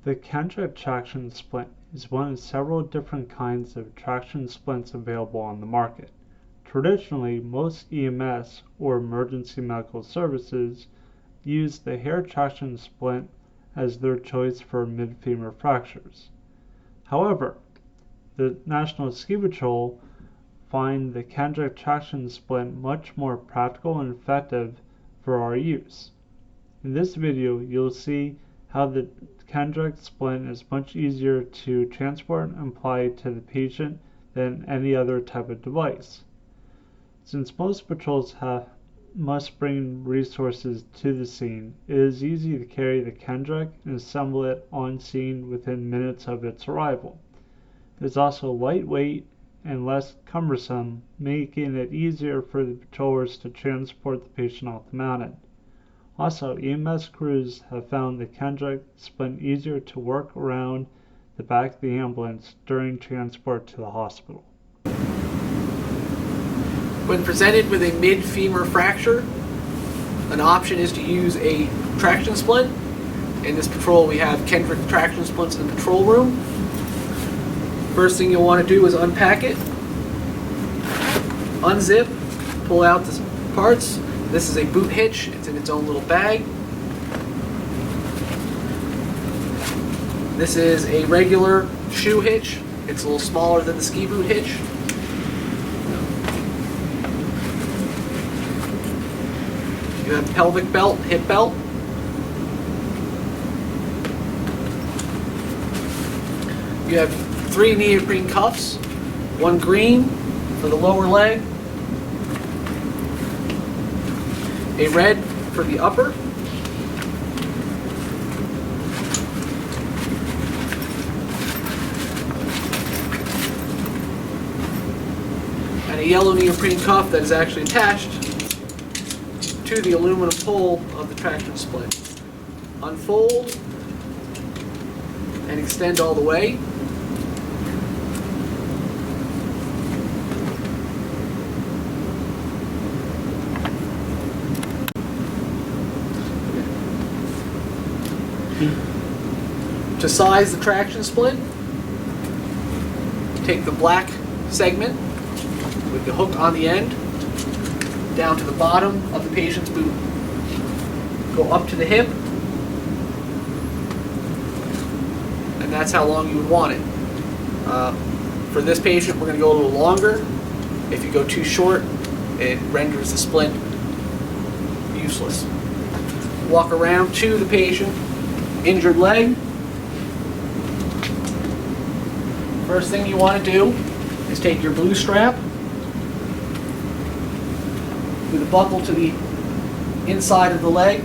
The Kendrick traction splint is one of several different kinds of traction splints available on the market. Traditionally, most EMS or emergency medical services use the hair traction splint as their choice for mid-femur fractures. However, the National Ski Patrol find the Kendrick traction splint much more practical and effective for our use. In this video, you'll see how the Kendrick splint is much easier to transport and apply to the patient than any other type of device. Since most patrols must bring resources to the scene, it is easy to carry the Kendrick and assemble it on scene within minutes of its arrival. It is also lightweight and less cumbersome, making it easier for the patrollers to transport the patient off the mountain. Also, EMS crews have found the Kendrick splint easier to work around the back of the ambulance during transport to the hospital. When presented with a mid-femur fracture, an option is to use a traction splint. In this patrol, we have Kendrick traction splints in the patrol room. First thing you'll want to do is unpack it, unzip, pull out the parts. This is a boot hitch. It's in its own little bag. This is a regular shoe hitch. It's a little smaller than the ski boot hitch. You have pelvic belt, hip belt. You have 3 neoprene cuffs, 1 green for the lower leg, a red for the upper, and a yellow neoprene cuff that is actually attached to the aluminum pole of the traction splint. Unfold and extend all the way. To size the traction splint, take the black segment with the hook on the end down to the bottom of the patient's boot. Go up to the hip, and that's how long you would want it. For this patient, we're going to go a little longer. If you go too short, it renders the splint useless. Walk around to the patient, injured leg. First thing you want to do is take your blue strap with a buckle to the inside of the leg,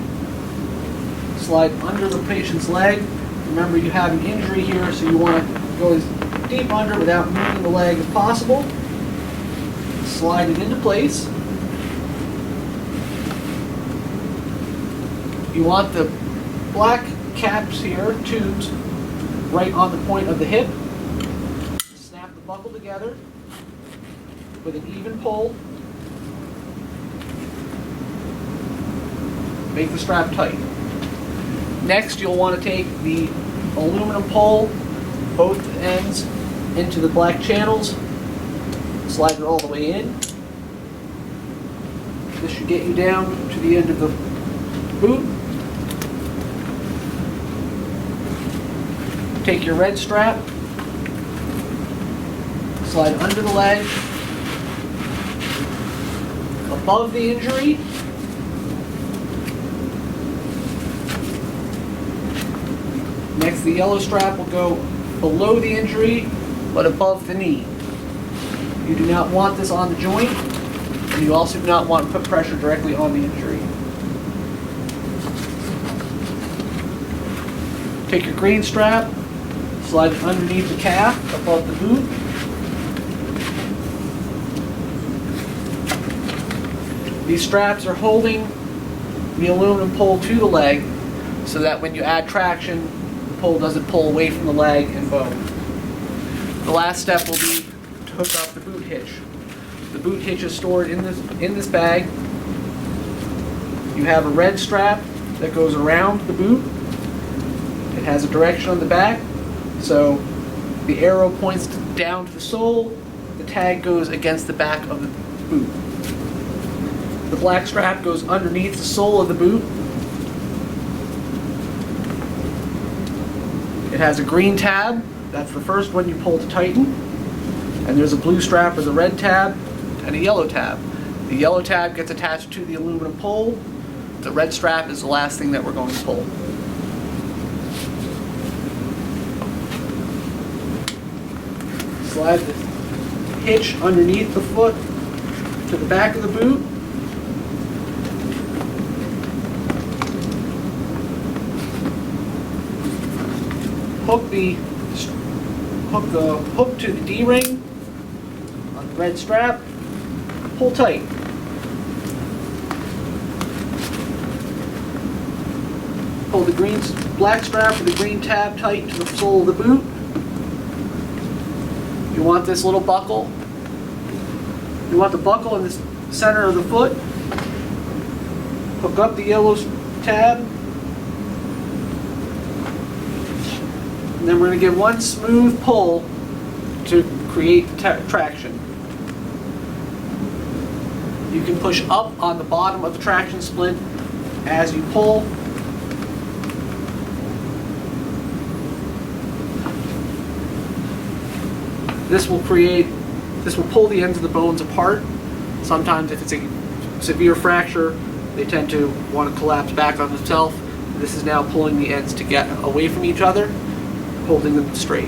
slide under the patient's leg. Remember, you have an injury here, so you want to go as deep under without moving the leg if possible. Slide it into place. You want the black caps here, tubes, right on the point of the hip. Snap the buckle together with an even pull. Make the strap tight. Next, you'll want to take the aluminum pole, both ends, into the black channels. Slide it all the way in. This should get you down to the end of the boot. Take your red strap, slide under the leg, above the injury. Next, the yellow strap will go below the injury, but above the knee. You do not want this on the joint, and you also do not want to put pressure directly on the injury. Take your green strap, slide it underneath the calf, above the boot. These straps are holding the aluminum pole to the leg so that when you add traction, the pole doesn't pull away from the leg and bone. The last step will be to hook up the boot hitch. The boot hitch is stored in this bag. You have a red strap that goes around the boot, It has a direction on the back, so the arrow points down to the sole, the tag goes against the back of the boot. The black strap goes underneath the sole of the boot. It has a green tab, that's the first one you pull to tighten, and there's a blue strap with a red tab and a yellow tab. The yellow tab gets attached to the aluminum pole. The red strap is the last thing that we're going to pull. Slide the hitch underneath the foot to the back of the boot. Hook the hook to the D-ring on the red strap. Pull tight. Pull the black strap with the green tab tight to the sole of the boot. You want this little buckle. You want the buckle in the center of the foot. Hook up the yellow tab. And then we're going to give one smooth pull to create traction. You can push up on the bottom of the traction splint as you pull. This will pull the ends of the bones apart. Sometimes if it's a severe fracture, they tend to want to collapse back on themselves. This is now pulling the ends to get away from each other, holding them straight.